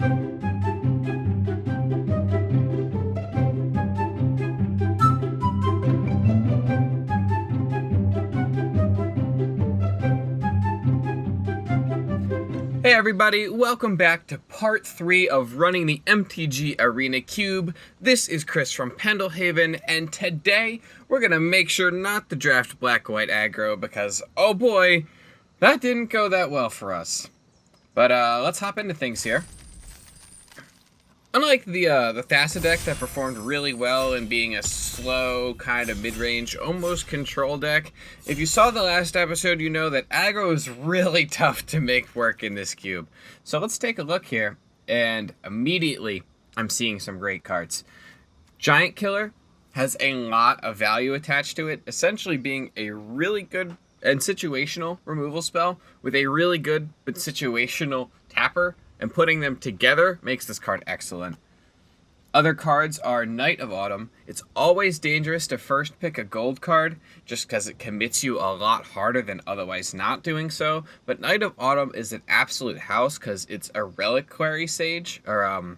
Hey everybody, welcome back to part 3 of running the MTG Arena Cube. This is Chris from Pendlehaven, and today we're going to make sure not to draft black-white aggro because, oh boy, that didn't go that well for us. But let's hop into things here. Unlike the Thassa deck that performed really well in being a slow, kind of mid-range, almost control deck, if you saw the last episode, you know that aggro is really tough to make work in this cube. So let's take a look here, and immediately I'm seeing some great cards. Giant Killer has a lot of value attached to it, essentially being a really good and situational removal spell with a really good but situational tapper. And putting them together makes this card excellent. Other cards are Knight of Autumn. It's always dangerous to first pick a gold card, just because it commits you a lot harder than otherwise not doing so. But Knight of Autumn is an absolute house, because it's a Reliquary Sage, or,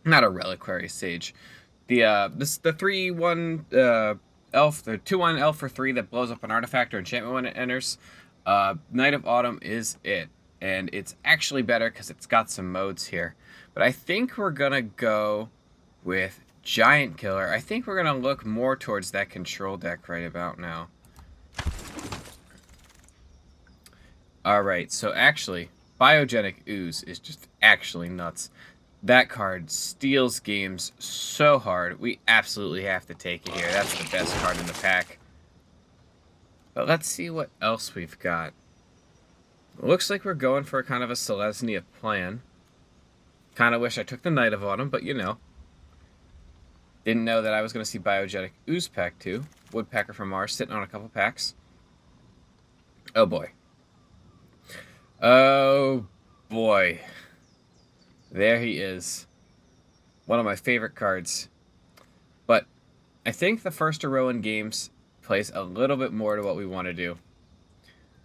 not a Reliquary Sage. The 3/1 elf, the 2/1 elf for 3 that blows up an artifact or enchantment when it enters. Knight of Autumn is it. And it's actually better because it's got some modes here. But I think we're going to go with Giant Killer. I think we're going to look more towards that control deck right about now. Alright, so actually, Biogenic Ooze is just actually nuts. That card steals games so hard. We absolutely have to take it here. That's the best card in the pack. But let's see what else we've got. Looks like we're going for kind of a Selesnya plan. Kind of wish I took the Knight of Autumn, but you know. Didn't know that I was going to see Biogenic Ooze pack 2. Woodpecker from Mars sitting on a couple packs. Oh boy. Oh boy. There he is. One of my favorite cards. But I think the first Heroine Games plays a little bit more to what we want to do.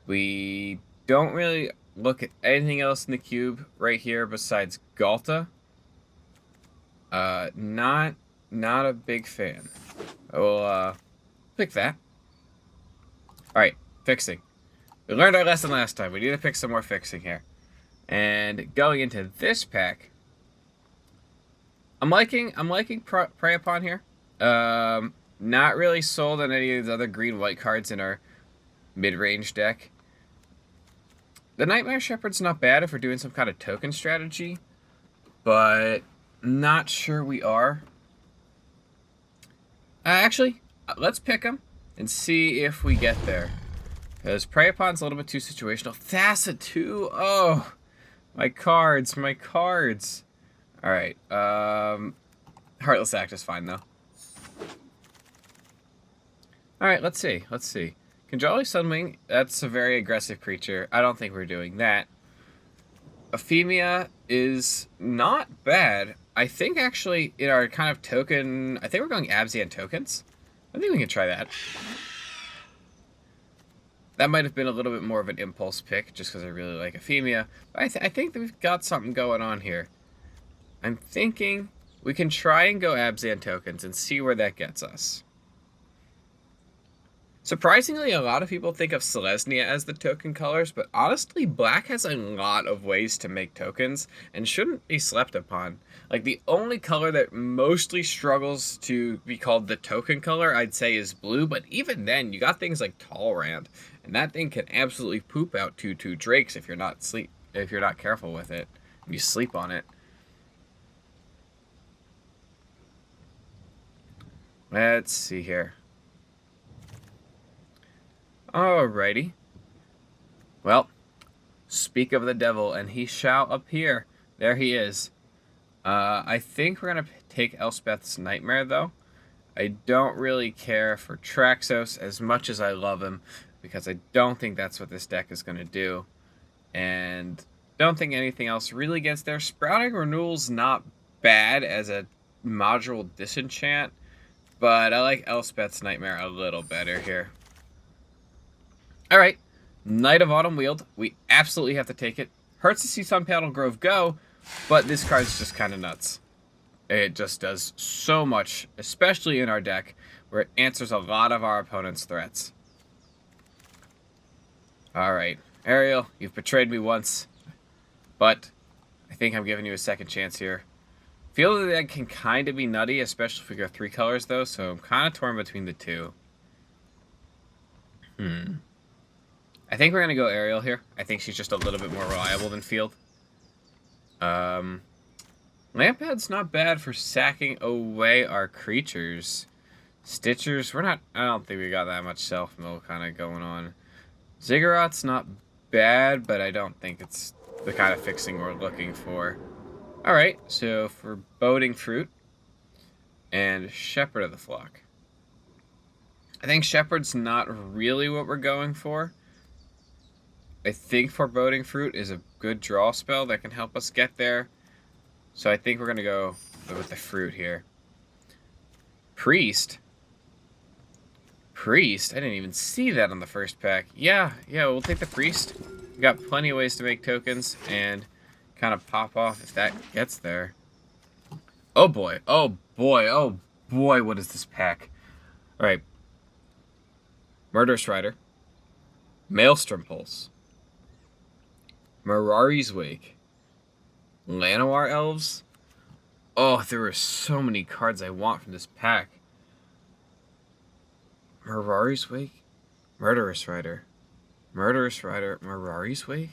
We don't really look at anything else in the cube right here besides Galta. Not a big fan. I will pick that. Alright, fixing. We learned our lesson last time. We need to pick some more fixing here. And going into this pack, I'm liking Prey Upon here. Not really sold on any of the other green-white cards in our mid-range deck. The Nightmare Shepherd's not bad if we're doing some kind of token strategy, but not sure we are. Actually, let's pick them and see if we get there. Because Prey Upon's a little bit too situational. Thassa too? Oh, my cards. Alright, Heartless Act is fine though. Alright, let's see. Conjali Sunwing, that's a very aggressive creature. I don't think we're doing that. Ephemia is not bad. I think actually in our kind of token, I think we're going Abzan tokens. I think we can try that. That might have been a little bit more of an impulse pick just because I really like Ephemia. But I think that we've got something going on here. I'm thinking we can try and go Abzan tokens and see where that gets us. Surprisingly, a lot of people think of Selesnya as the token colors, but honestly, black has a lot of ways to make tokens and shouldn't be slept upon. Like, the only color that mostly struggles to be called the token color, I'd say, is blue, but even then, you got things like Talrand, and that thing can absolutely poop out 2/2 Drakes if you're not careful with it, and you sleep on it. Let's see here. Alrighty. Well, speak of the devil, and he shall appear. There he is. I think we're going to take Elspeth's Nightmare, though. I don't really care for Traxos as much as I love him, because I don't think that's what this deck is going to do. And don't think anything else really gets there. Sprouting Renewal's not bad as a module disenchant, but I like Elspeth's Nightmare a little better here. Alright, Knight of Autumn Wield. We absolutely have to take it. Hurts to see Sunpaddle Grove go, But this card's just kind of nuts. It just does so much, especially in our deck, where it answers a lot of our opponent's threats. Alright, Ariel, you've betrayed me once, but I think I'm giving you a second chance here. Feel that that can kind of be nutty, especially if we go 3 colors, though, so I'm kind of torn between the two. I think we're going to go Ariel here. I think she's just a little bit more reliable than Field. Lamphead's not bad for sacking away our creatures. Stitchers, I don't think we got that much self-mill kind of going on. Ziggurat's not bad, but I don't think it's the kind of fixing we're looking for. Alright, so for Boding Fruit and Shepherd of the Flock. I think Shepherd's not really what we're going for. I think Foreboding Fruit is a good draw spell that can help us get there. So I think we're going to go with the fruit here. Priest? Priest? I didn't even see that on the first pack. Yeah, we'll take the Priest. We got plenty of ways to make tokens and kind of pop off if that gets there. Oh boy, oh boy, oh boy, what is this pack? Alright. Murderous Rider. Maelstrom Pulse. Mirari's Wake. Llanowar Elves. Oh, there are so many cards I want from this pack. Mirari's Wake. Murderous Rider. Murderous Rider. Mirari's Wake.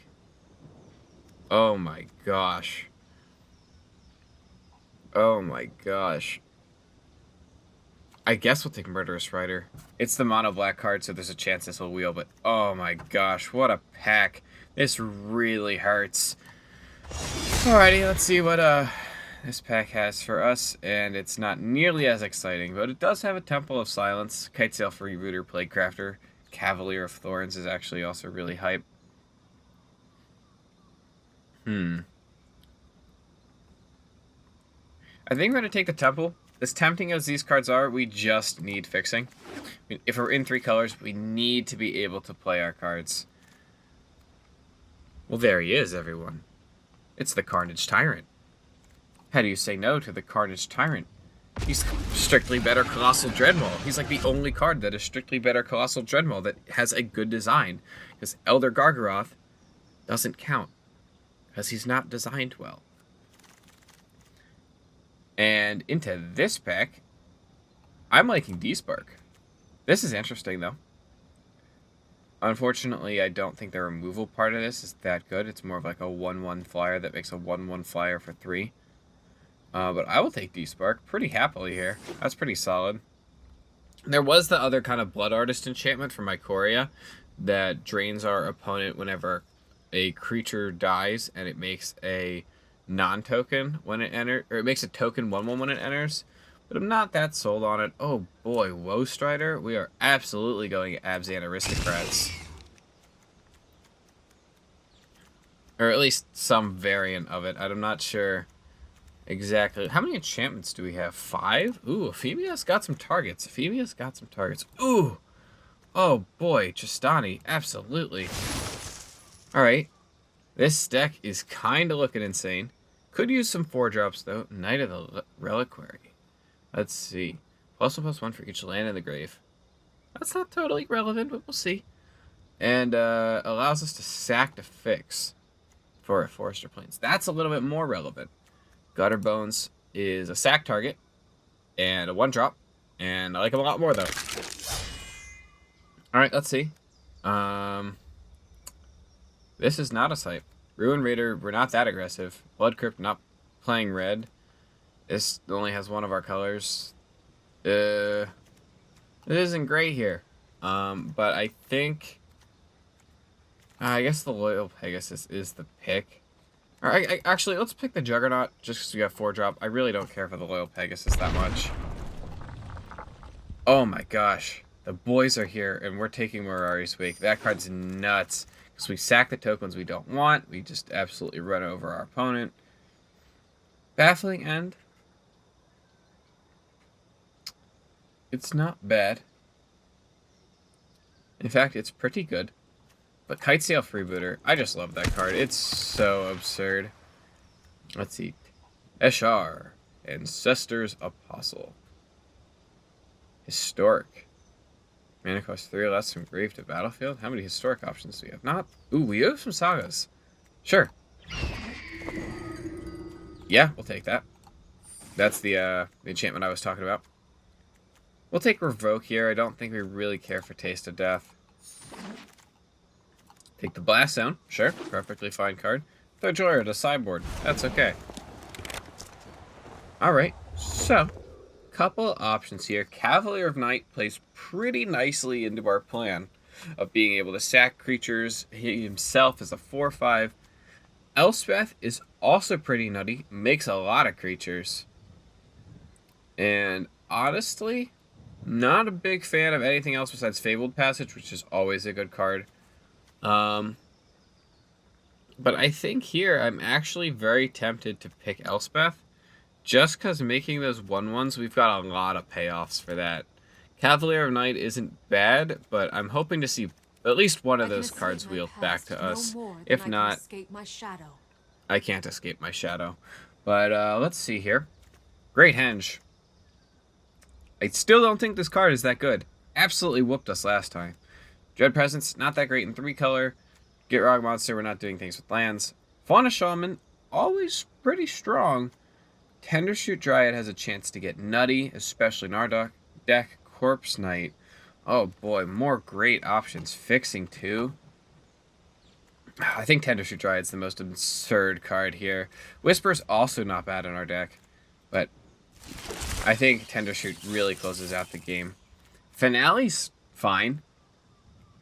Oh my gosh. Oh my gosh. I guess we'll take Murderous Rider. It's the mono black card, so there's a chance this will wheel, but oh my gosh, what a pack. This really hurts. Alrighty, let's see what this pack has for us, and it's not nearly as exciting, but it does have a Temple of Silence, Kitesail Freebooter, Plaguecrafter, Cavalier of Thorns is actually also really hype. I think we're going to take the Temple. As tempting as these cards are, we just need fixing. I mean, if we're in 3 colors, we need to be able to play our cards. Well, there he is, everyone. It's the Carnage Tyrant. How do you say no to the Carnage Tyrant? He's strictly better Colossal Dreadmaw. He's like the only card that is strictly better Colossal Dreadmaw that has a good design. Because Elder Gargaroth doesn't count. Because he's not designed well. And into this pack, I'm liking D-Spark. This is interesting, though. Unfortunately, I don't think the removal part of this is that good. It's more of like a 1/1 flyer that makes a 1/1 flyer for 3. But I will take D-Spark pretty happily here. That's pretty solid. There was the other kind of Blood Artist enchantment from Ikoria that drains our opponent whenever a creature dies, and it makes a non-token when it enters, or it makes a token 1/1 when it enters. But I'm not that sold on it. Oh boy, Woe Strider. We are absolutely going Abzan Aristocrats. Or at least some variant of it. I'm not sure exactly. How many enchantments do we have? 5? Ooh, Ephemia's got some targets. Ephemia's got some targets. Ooh! Oh boy, Tristani. Absolutely. Alright. This deck is kind of looking insane. Could use some 4-drops, though. Knight of the Reliquary. Let's see. +1/+1 for each land in the grave. That's not totally relevant, but we'll see. And allows us to sack to fix for a Forester Plains. That's a little bit more relevant. Gutter Bones is a sack target and a 1-drop. And I like him a lot more, though. Alright, let's see. This is not a site. Ruin Raider, we're not that aggressive. Blood Crypt, not playing red. This only has one of our colors. It isn't great here. But I think... I guess the Loyal Pegasus is the pick. Alright, actually, let's pick the Juggernaut, just because we got 4-drop. I really don't care for the Loyal Pegasus that much. Oh my gosh. The boys are here, and we're taking Mirari's Wake. That card's nuts. Because we sack the tokens we don't want. We just absolutely run over our opponent. Baffling End. It's not bad. In fact, it's pretty good. But Kitesail Freebooter, I just love that card. It's so absurd. Let's see. Eshar, Ancestor's Apostle. Historic. Mana costs 3 less from grave to battlefield. How many historic options do we have? Not. Ooh, we have some sagas. Sure. Yeah, we'll take that. That's the enchantment I was talking about. We'll take Revoke here. I don't think we really care for Taste of Death. Take the Blast Zone. Sure, perfectly fine card. Throw Joyer to sideboard. That's okay. Alright, so, couple options here. Cavalier of Night plays pretty nicely into our plan of being able to sack creatures. He himself is a 4/5. Elspeth is also pretty nutty. Makes a lot of creatures. And honestly, not a big fan of anything else besides Fabled Passage, which is always a good card. But I think here I'm actually very tempted to pick Elspeth. Just because making those 1/1s, we've got a lot of payoffs for that. Cavalier of Night isn't bad, but I'm hoping to see at least one of those cards wheeled back to us. If not, I can't escape my shadow. But let's see here. Great Henge. I still don't think this card is that good. Absolutely whooped us last time. Dread Presence, not that great in 3-color. Get Rog Monster, we're not doing things with lands. Fauna Shaman, always pretty strong. Tendershoot Dryad has a chance to get nutty, especially in our deck. Corpse Knight. Oh boy, more great options. Fixing too. I think Tendershoot Dryad's the most absurd card here. Whisper's also not bad in our deck, but I think Tendershoot really closes out the game. Finale's fine.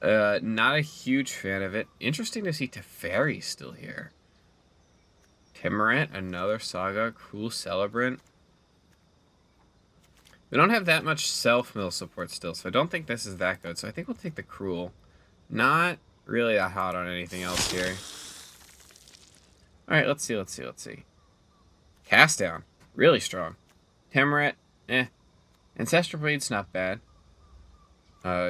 Not a huge fan of it. Interesting to see Teferi still here. Timorant, another saga. Cruel Celebrant. We don't have that much self-mill support still, so I don't think this is that good. So I think we'll take the Cruel. Not really that hot on anything else here. Alright, let's see. Cast Down. Really strong. Timorant, Ancestral Blade's not bad.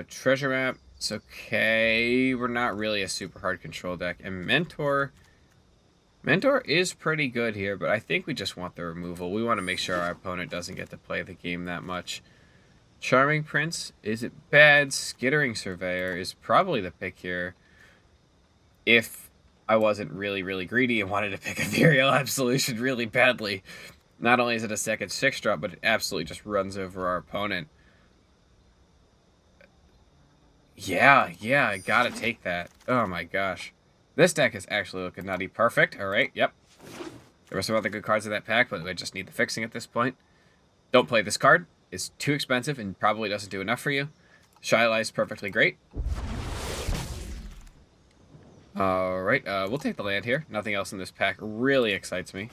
Treasure Map, it's okay. We're not really a super hard control deck. And Mentor is pretty good here, but I think we just want the removal. We want to make sure our opponent doesn't get to play the game that much. Charming Prince, is it bad? Skittering Surveyor is probably the pick here. If I wasn't really, really greedy and wanted to pick Ethereal Absolution really badly. Not only is it a second 6-drop, but it absolutely just runs over our opponent. Yeah, I gotta take that. Oh my gosh. This deck is actually looking nutty. Perfect. Alright, yep. There were some other good cards in that pack, but I just need the fixing at this point. Don't play this card. It's too expensive and probably doesn't do enough for you. Shyla is perfectly great. Alright, we'll take the land here. Nothing else in this pack really excites me.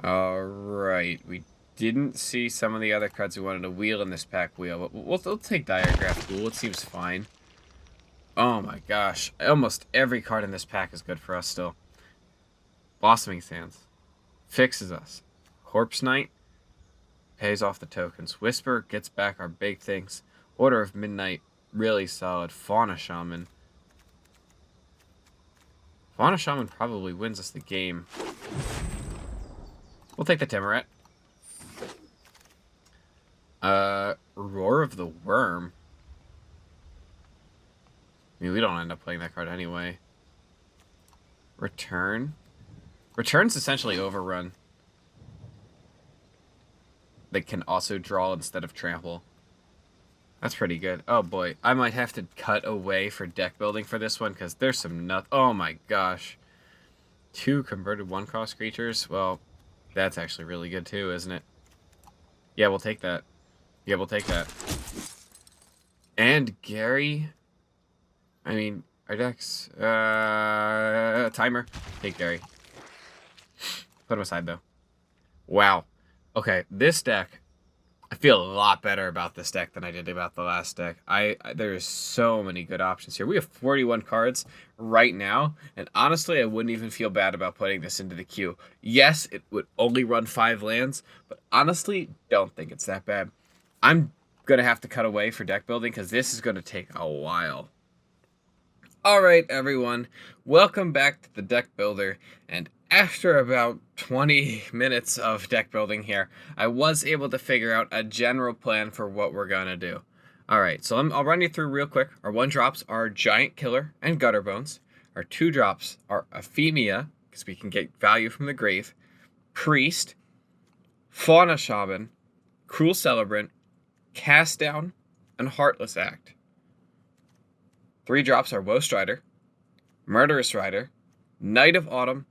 Alright, we didn't see some of the other cards we wanted to wheel in this pack wheel, but we'll take Diagraph Tool. It seems fine. Oh my gosh. Almost every card in this pack is good for us still. Blossoming Sands. Fixes us. Corpse Knight. Pays off the tokens. Whisper gets back our big things. Order of Midnight. Really solid. Fauna Shaman. Fauna Shaman probably wins us the game. We'll take the Timorant. Roar of the Worm. I mean, we don't end up playing that card anyway. Return. Return's essentially Overrun. They can also draw instead of trample. That's pretty good. Oh boy, I might have to cut away for deck building for this one because there's some Oh my gosh. 2 converted 1-cost creatures. Well, that's actually really good too, isn't it? Yeah, we'll take that. Yeah, we'll take that. And Gary. I mean, our deck's timer. Take Gary. Put him aside though. Wow. Okay, this deck. I feel a lot better about this deck than I did about the last deck. There's so many good options here. We have 41 cards right now, and honestly, I wouldn't even feel bad about putting this into the queue. Yes, it would only run 5 lands, but honestly, don't think it's that bad. I'm going to have to cut away for deck building because this is going to take a while. Alright everyone, welcome back to the deck builder, and after about 20 minutes of deck building here, I was able to figure out a general plan for what we're gonna do. Alright, so I'll run you through real quick. Our 1-drops are Giant Killer and Gutter Bones. Our 2-drops are Ephemia, because we can get value from the grave, Priest, Fauna Shaman, Cruel Celebrant, Cast Down, and Heartless Act. 3-drops are Woe Strider, Murderous Rider, Knight of Autumn,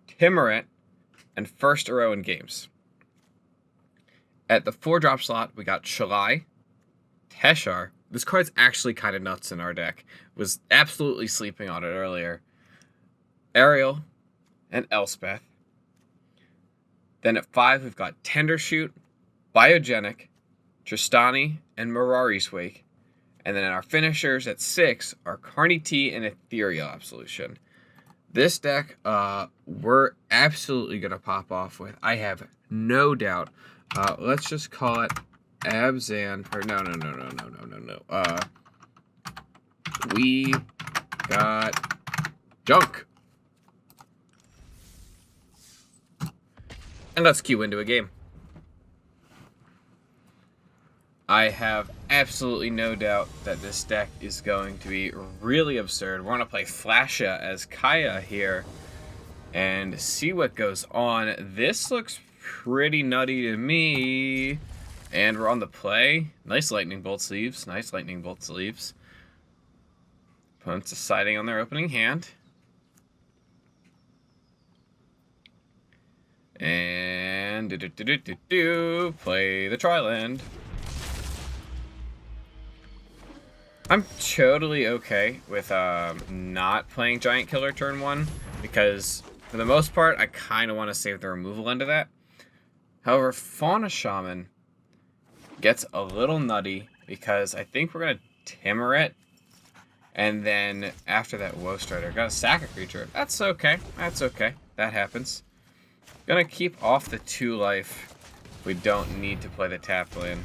Timorant, and First Arrow in Games. At the 4-drop slot, we got Shalai, Teshar. This card's actually kind of nuts in our deck. Was absolutely sleeping on it earlier. Ariel, and Elspeth. Then at 5, we've got Tendershoot, Biogenic, Tristani, and Mirari's Wake. And then our finishers at 6 are Carney T and Ethereal Absolution. This deck, we're absolutely going to pop off with. I have no doubt. Let's just call it Abzan. Or no. We got Junk. And let's queue into a game. I have absolutely no doubt that this deck is going to be really absurd. We're going to play Thassa as Kaya here and see what goes on. This looks pretty nutty to me. And we're on the play. Nice Lightning Bolt sleeves. Nice Lightning Bolt sleeves. Opponents deciding on their opening hand. And play the Triland. I'm totally okay with not playing Giant Killer turn 1, because for the most part, I kind of want to save the removal end of that. However, Fauna Shaman gets a little nutty, because I think we're going to Timor it, and then after that Woe Strider, got to sack a creature. That's okay. That's okay. That happens. Gonna keep off the 2 life. We don't need to play the tap land.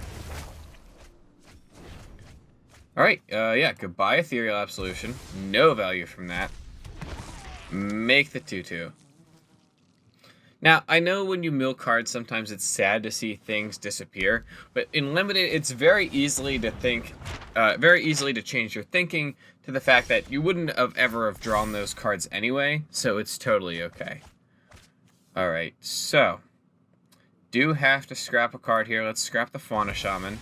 Alright, yeah, goodbye Ethereal Absolution. No value from that. Make the 2/2. Now, I know when you mill cards, sometimes it's sad to see things disappear, but in Limited, it's very easily to change your thinking to the fact that you wouldn't have ever drawn those cards anyway, so it's totally okay. Alright, so, do have to scrap a card here. Let's scrap the Fauna Shaman.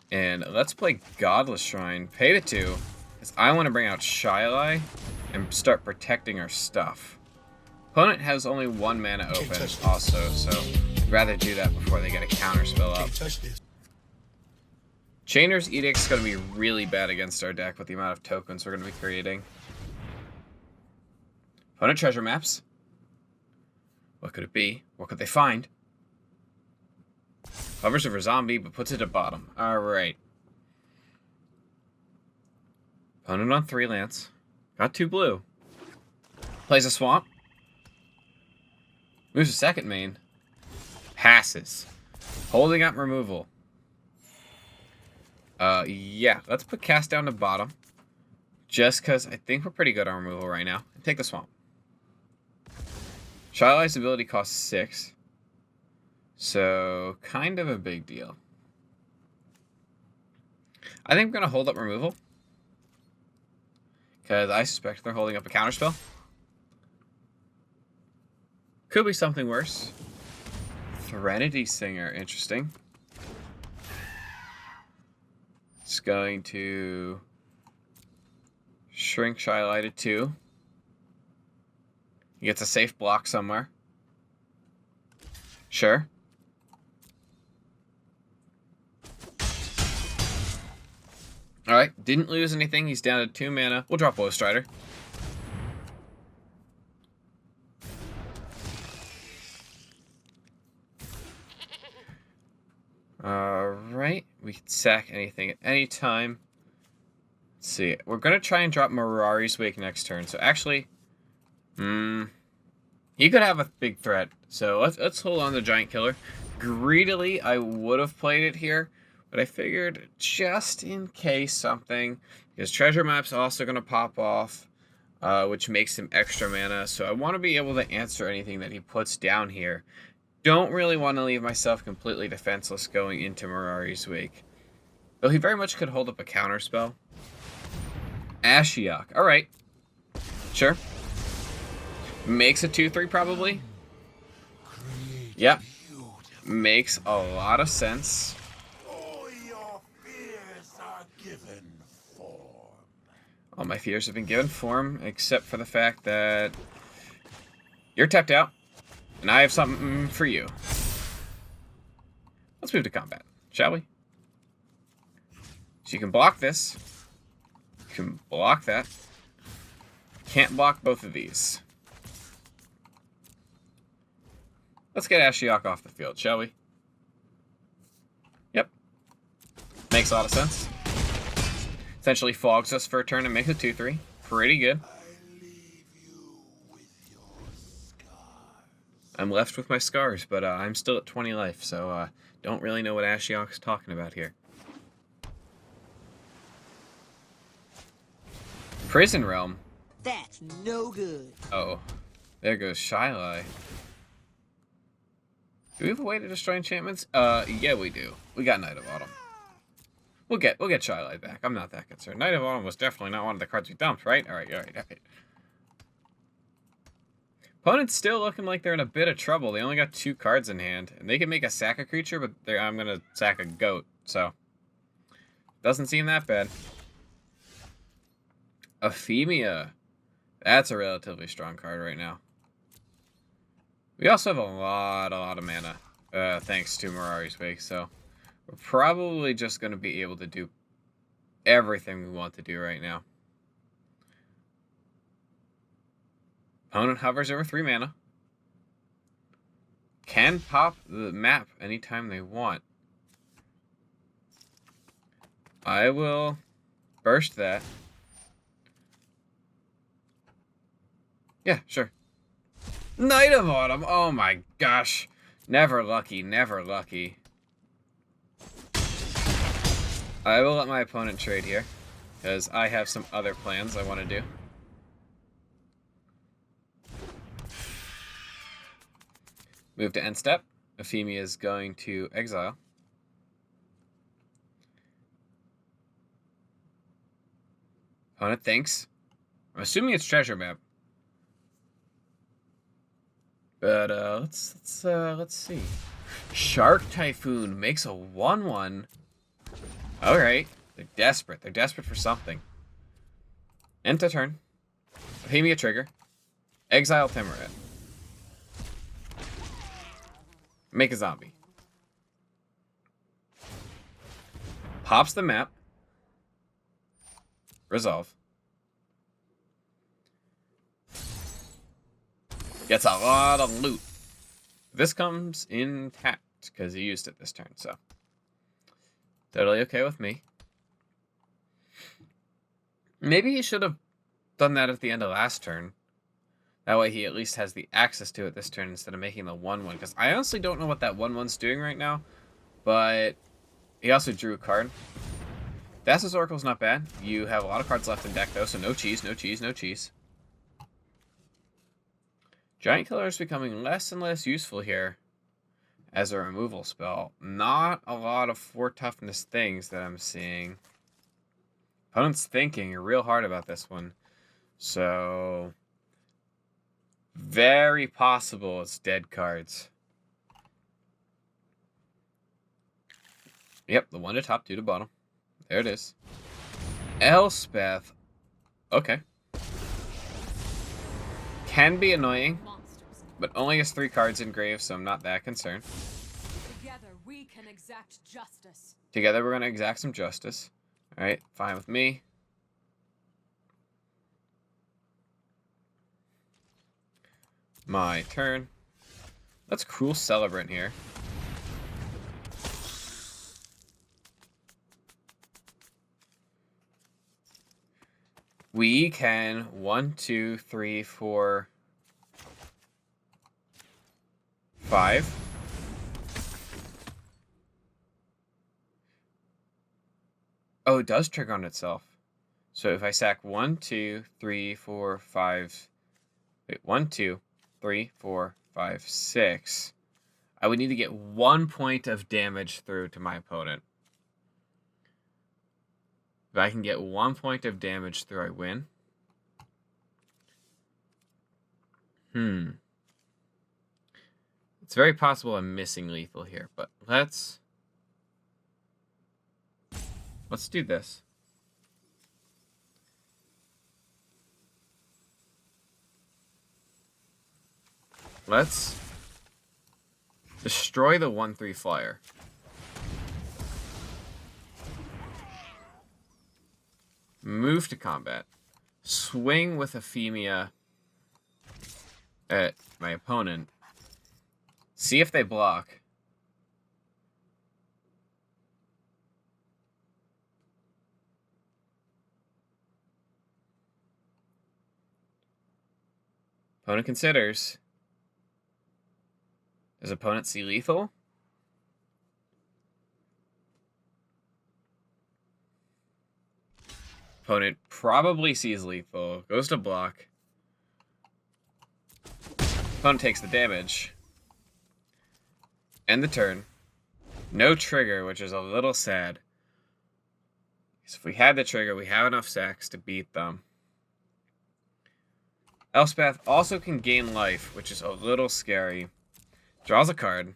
And let's play Godless Shrine. Pay the 2, because I want to bring out Shylai and start protecting our stuff. Opponent has only 1 mana open also, so I'd rather do that before they get a counter spell up. Chainer's Edict is going to be really bad against our deck with the amount of tokens we're going to be creating. Opponent treasure maps. What could it be? What could they find? Hovers over zombie, but puts it at bottom. Alright. Opponent on 3 lands. Got 2 blue. Plays a swamp. Moves a 2nd main. Passes. Holding up removal. Yeah. Let's put cast down to bottom. Just because I think we're pretty good on removal right now. And take the swamp. Shylai's ability costs 6. So, kind of a big deal. I think I'm going to hold up removal. Because I suspect they're holding up a counterspell. Could be something worse. Threnody Singer, interesting. It's going to shrink Shylai to 2. He gets a safe block somewhere. Sure. Alright, didn't lose anything. He's down to 2 mana. We'll drop Woe Strider. Alright, we can sack anything at any time. Let's see. We're going to try and drop Mirari's Wake next turn. So actually, he could have a big threat. So let's hold on to Giant Killer. Greedily, I would have played it here, but But I figured just in case something, his treasure map's also going to pop off, which makes him extra mana. So I want to be able to answer anything that he puts down here. Don't really want to leave myself completely defenseless going into Mirari's Wake. Though he very much could hold up a counter spell. Ashiok. Alright. Sure. Makes a 2-3 probably. Yep. Makes a lot of sense. All my fears have been given form, except for the fact that you're tapped out, and I have something for you. Let's move to combat, shall we? So you can block this. You can block that. Can't block both of these. Let's get Ashiok off the field, shall we? Yep. Makes a lot of sense. Essentially fogs us for a turn and makes a 2-3. Pretty good. I'm left with my scars, but I'm still at 20 life, so don't really know what Ashiok's talking about here. Prison Realm. That's no good. Oh, there goes Shylai. Do we have a way to destroy enchantments? Yeah, we do. We got Knight of Autumn. We'll get Shylai back. I'm not that concerned. Knight of Autumn was definitely not one of the cards we dumped, right? All right. Opponent's still looking like they're in a bit of trouble. They only got 2 cards in hand, and they can make a sack a creature, but I'm gonna sack a goat, so doesn't seem that bad. Ephemia. That's a relatively strong card right now. We also have a lot of mana, thanks to Mirari's Wake, so we're probably just going to be able to do everything we want to do right now. Opponent hovers over 3 mana. Can pop the map anytime they want. I will burst that. Yeah, sure. Knight of Autumn. Oh my gosh. Never lucky, never lucky. I will let my opponent trade here, because I have some other plans I want to do. Move to end step. Ephemia is going to exile. Opponent thinks. I'm assuming it's treasure map. But let's see. Shark Typhoon makes a 1/1. All right, they're desperate. They're desperate for something. End to turn. Ephemia trigger. Exile Timuret. Make a zombie. Pops the map. Resolve. Gets a lot of loot. This comes intact because he used it this turn, so totally okay with me. Maybe he should have done that at the end of last turn. That way he at least has the access to it this turn instead of making the 1/1. Because I honestly don't know what that 1/1's doing right now. But he also drew a card. Thassa's Oracle's not bad. You have a lot of cards left in deck though, so no cheese, no cheese, no cheese. Giant Killer is becoming less and less useful here as a removal spell. Not a lot of 4 toughness things that I'm seeing. Opponent's thinking real hard about this one. So very possible it's dead cards. Yep, the 1 to top, 2 to bottom. There it is. Elspeth. Okay. Can be annoying, but only has 3 cards in grave, so I'm not that concerned. Together we can exact justice. Together we're going to exact some justice. Alright, fine with me. My turn. Let's Cruel Celebrant here. We can 1, 2, 3, 4, 5. Oh, it does trigger on itself. So if I sack 1, 2, 3, 4, 5... Wait, 1, 2, 3, 4, 5, 6... I would need to get 1 point of damage through to my opponent. If I can get 1 point of damage through, I win. It's very possible I'm missing lethal here, but let's do this. Let's destroy the 1/3 flyer. Move to combat. Swing with Euphemia at my opponent. See if they block. Opponent considers. Does opponent see lethal? Opponent probably sees lethal. Goes to block. Opponent takes the damage. End the turn. No trigger, which is a little sad. Because if we had the trigger, we have enough sacks to beat them. Elspeth also can gain life, which is a little scary. Draws a card.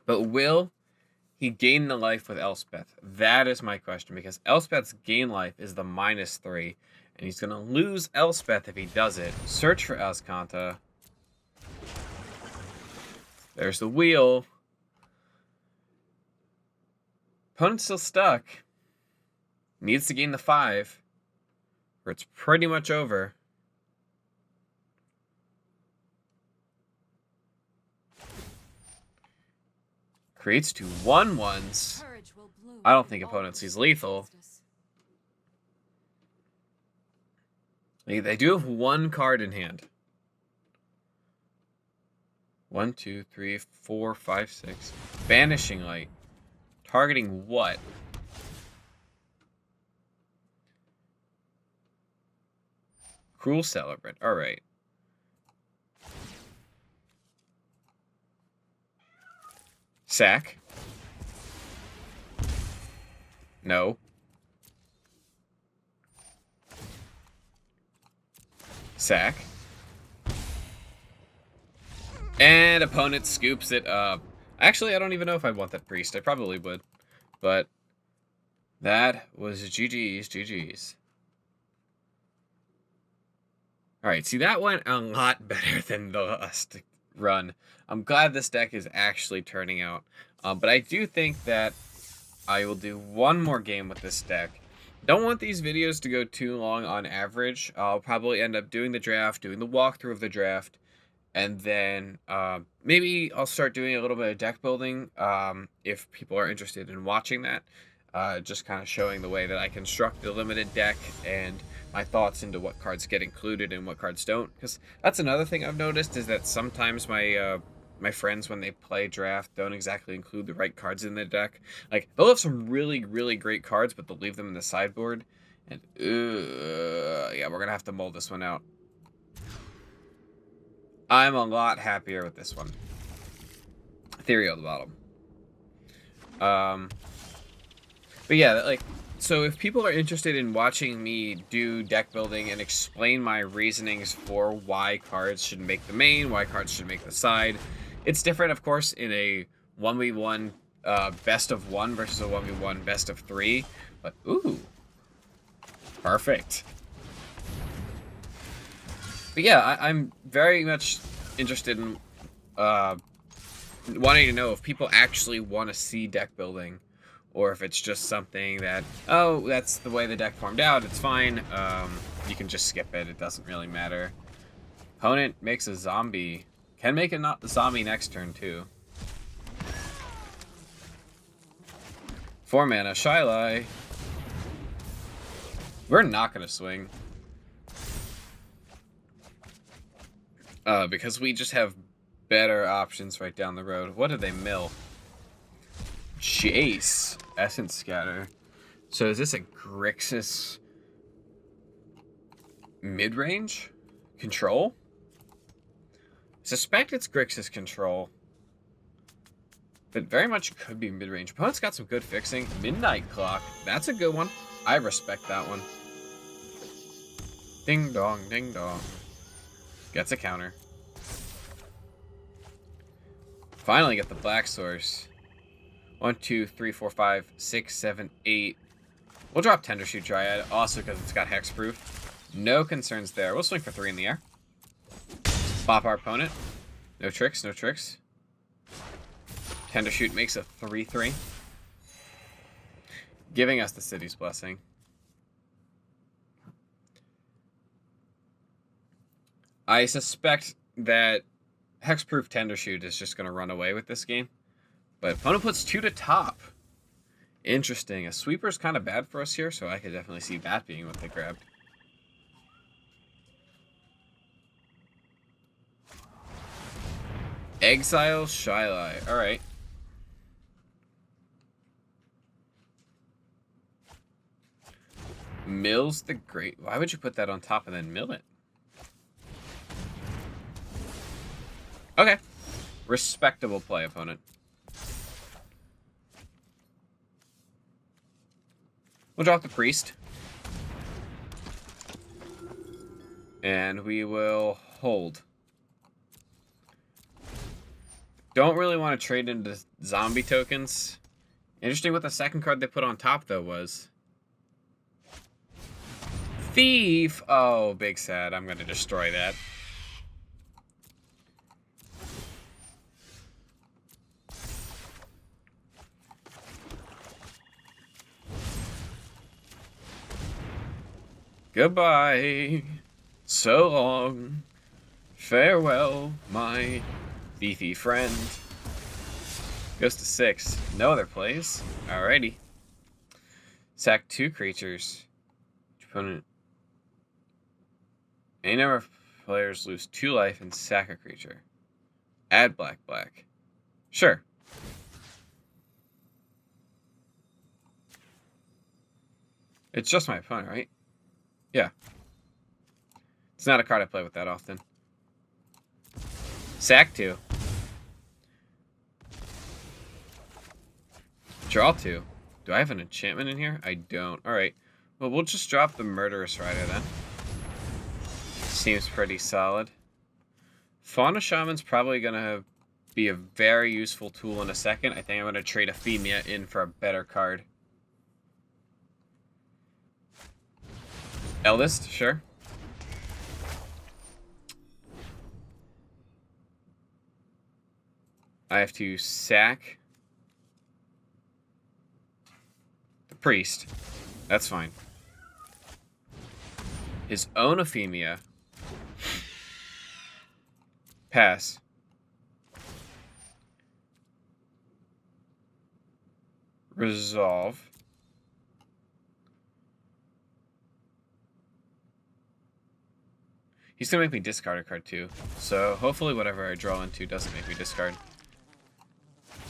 But will he gain the life with Elspeth? That is my question, because Elspeth's gain life is the -3, and he's going to lose Elspeth if he does it. Search for Azcanta. There's the wheel. Opponent's still stuck. Needs to gain the 5, or it's pretty much over. Creates 2 1/1s. I don't think opponent sees lethal. They do have 1 card in hand. 1, 2, 3, 4, 5, 6. Banishing Light. Targeting what? Cruel Celebrant. Alright. Sack. No. Sack. And opponent scoops it up. Actually, I don't even know if I want that priest. I probably would. But that was GG's. Alright, see, that went a lot better than the last run. I'm glad this deck is actually turning out. But I do think that I will do one more game with this deck. Don't want these videos to go too long on average. I'll probably end up doing the draft, doing the walkthrough of the draft, and then maybe I'll start doing a little bit of deck building if people are interested in watching that. Just kind of showing the way that I construct the limited deck and my thoughts into what cards get included and what cards don't. Because that's another thing I've noticed, is that sometimes my friends, when they play draft, don't exactly include the right cards in their deck. Like, they'll have some really, really great cards, but they'll leave them in the sideboard. And, yeah, we're going to have to mull this one out. I'm a lot happier with this one. Theory on the bottom. But yeah, like, so if people are interested in watching me do deck building and explain my reasonings for why cards should make the main, why cards should make the side, it's different, of course, in a 1v1 best of 1 versus a 1v1 best of 3. But, ooh, perfect. But yeah, I'm very much interested in wanting to know if people actually want to see deck building, or if it's just something that, oh, that's the way the deck formed out, it's fine, you can just skip it, it doesn't really matter. Opponent makes a zombie. Can make a zombie next turn, too. 4 mana, Shylai. We're not going to swing. Because we just have better options right down the road. What did they mill? Jace. Essence Scatter. So is this a Grixis mid-range? Control? Suspect it's Grixis control. But very much could be mid-range. Opponent's got some good fixing. Midnight Clock. That's a good one. I respect that one. Ding dong, ding dong. Gets a counter. Finally get the black source. 1, 2, 3, 4, 5, 6, 7, 8. We'll drop Tender Shoot Dryad, also because it's got hexproof. No concerns there. We'll swing for 3 in the air. Bop our opponent. No tricks, no tricks. Tender Shoot makes a 3/3. Giving us the City's Blessing. I suspect that hexproof Tender Shoot is just going to run away with this game. But opponent puts 2 to top. Interesting. A sweeper's kind of bad for us here, so I could definitely see that being what they grabbed. Exile Shylie. Alright. Mills the Great. Why would you put that on top and then mill it? Okay. Respectable play, opponent. We'll drop the Priest. And we will hold. Don't really want to trade into zombie tokens. Interesting what the second card they put on top, though, was. Thief! Oh, big sad. I'm going to destroy that. Goodbye. So long. Farewell, my beefy friend. Goes to 6. No other plays. Alrighty. Sack 2 creatures. Opponent. Any number of players lose 2 life and sack a creature. Add black. Sure. It's just my opponent, right? Yeah. It's not a card I play with that often. Sack 2. Draw 2. Do I have an enchantment in here? I don't. Alright. Well, we'll just drop the Murderous Rider then. Seems pretty solid. Fauna Shaman's probably going to be a very useful tool in a second. I think I'm going to trade Ephemia in for a better card. Eldest, sure. I have to sack the Priest. That's fine. His own Ephemia. Pass. Resolve. He's going to make me discard a card too. So hopefully whatever I draw into doesn't make me discard.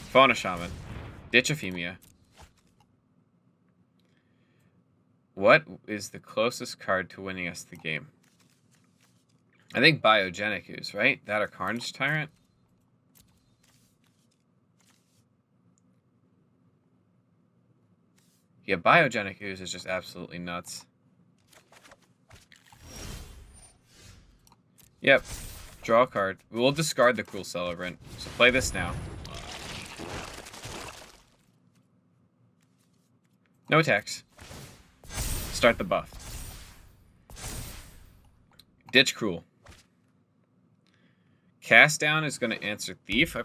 Fauna Shaman. Ditch Ephemia. What is the closest card to winning us the game? I think Biogenic Ooze, right? That or Carnage Tyrant? Yeah, Biogenic Ooze is just absolutely nuts. Yep. Draw a card. We'll discard the Cruel Celebrant. So play this now. No attacks. Start the buff. Ditch Cruel. Cast Down is going to answer Thief, I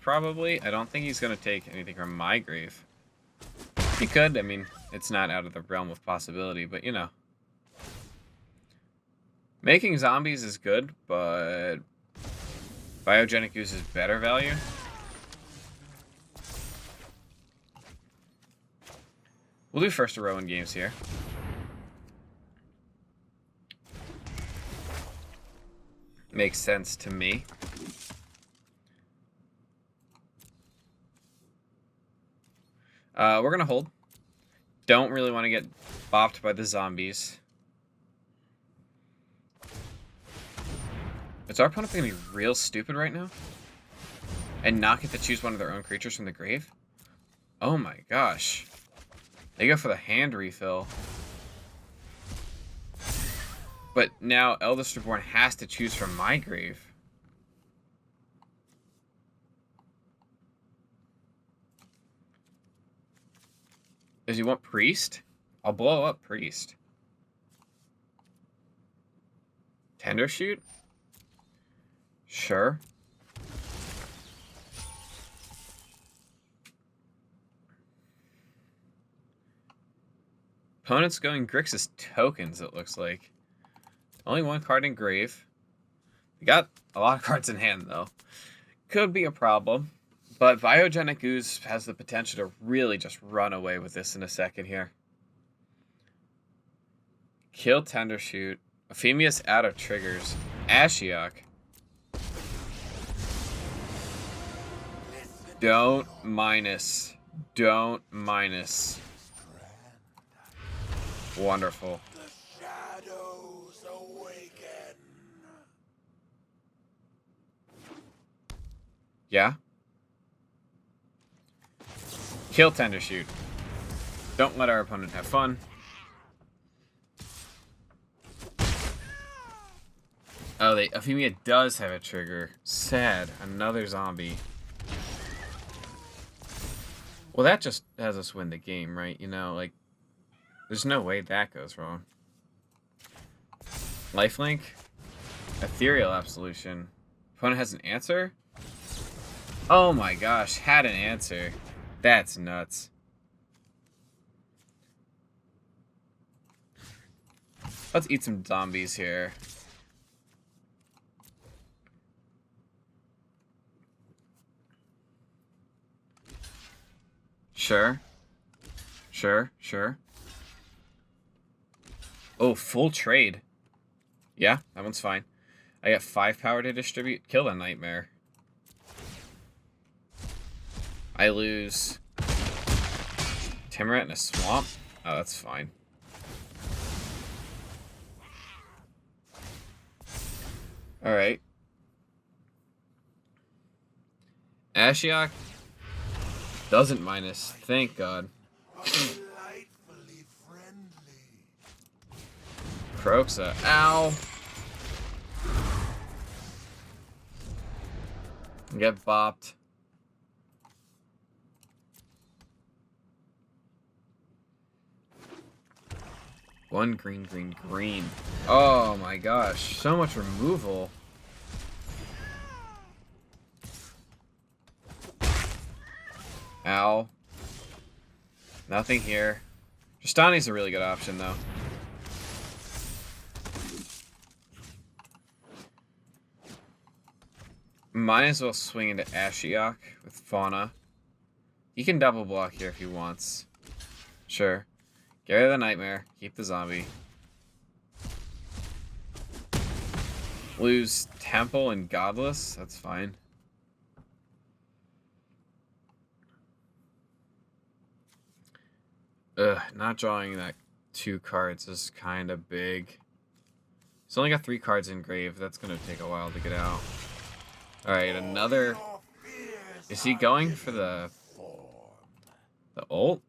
don't think he's going to take anything from my grave. He could. I mean, it's not out of the realm of possibility, but you know. Making zombies is good, but Biogenic Ooze is better value. We'll do first Rowan games here. Makes sense to me. We're gonna hold. Don't really want to get bopped by the zombies. Is our opponent gonna be real stupid right now? And not get to choose one of their own creatures from the grave? Oh my gosh. They go for the hand refill. But now Eldest Reborn has to choose from my grave. Does he want Priest? I'll blow up Priest. Tender Shoot? Sure. Opponent's going Grixis tokens, it looks like. Only one card in grave. We got a lot of cards in hand, though. Could be a problem. But Biogenic Ooze has the potential to really just run away with this in a second here. Kill Tender Shoot. Euphemia's out of triggers. Ashiok. Don't minus. Don't minus. Wonderful. The shadows awaken. Yeah? Kill Tender Shoot. Don't let our opponent have fun. Oh, Euphemia does have a trigger. Sad. Another zombie. Well, that just has us win the game, right? You know, like, there's no way that goes wrong. Lifelink. Ethereal Absolution. Opponent has an answer? Oh my gosh, had an answer. That's nuts. Let's eat some zombies here. Sure. Sure, sure. Oh, full trade. Yeah, that one's fine. I got 5 power to distribute. Kill the Nightmare. I lose Timorette in a swamp. Oh, that's fine. Alright. Ashiok doesn't minus. Thank God. Delightfully friendly. Croxa. Ow. Get bopped. One green, green, green. Oh my gosh. So much removal. Ow. Nothing here. Tristani's a really good option, though. Might as well swing into Ashiok with Fauna. He can double block here if he wants. Sure. Get rid of the Nightmare. Keep the zombie. Lose Temple and Godless. That's fine. Ugh, not drawing that 2 cards is kind of big. He's only got 3 cards in grave. That's going to take a while to get out. Alright, another... Is he going for the ult?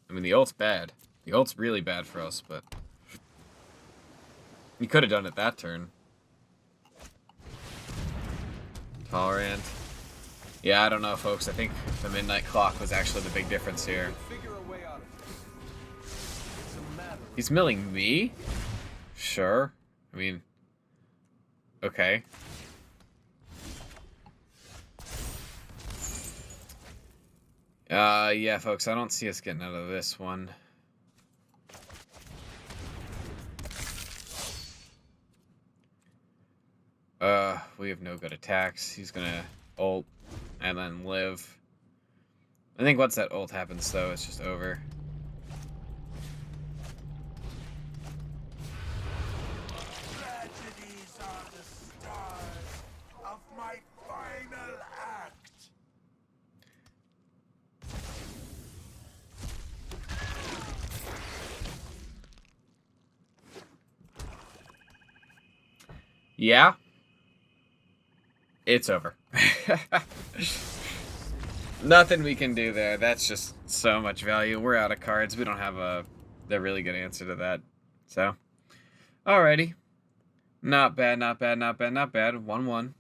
I mean, the ult's bad. The ult's really bad for us, but... He could have done it that turn. Tolerant. Yeah, I don't know, folks. I think the midnight clock was actually the big difference here. He's milling me? Sure. I mean... Okay. Yeah, folks, I don't see us getting out of this one. We have no good attacks. He's gonna ult and then live. I think once that ult happens, though, it's just over. Tragedies are the stars of my final act. Yeah. It's over. Nothing we can do there. That's just so much value. We're out of cards. We don't have a really good answer to that. So, alrighty. Not bad, not bad, not bad, not bad. 1-1.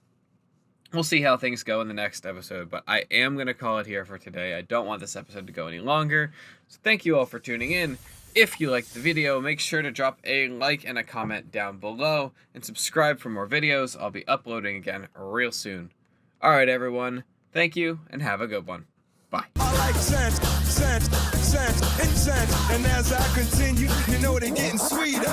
We'll see how things go in the next episode, but I am going to call it here for today. I don't want this episode to go any longer. So thank you all for tuning in. If you liked the video, make sure to drop a like and a comment down below, and subscribe for more videos. I'll be uploading again real soon. Alright everyone, thank you, and have a good one. Bye. I like scent, incense, and as I continue, you know they're getting sweeter.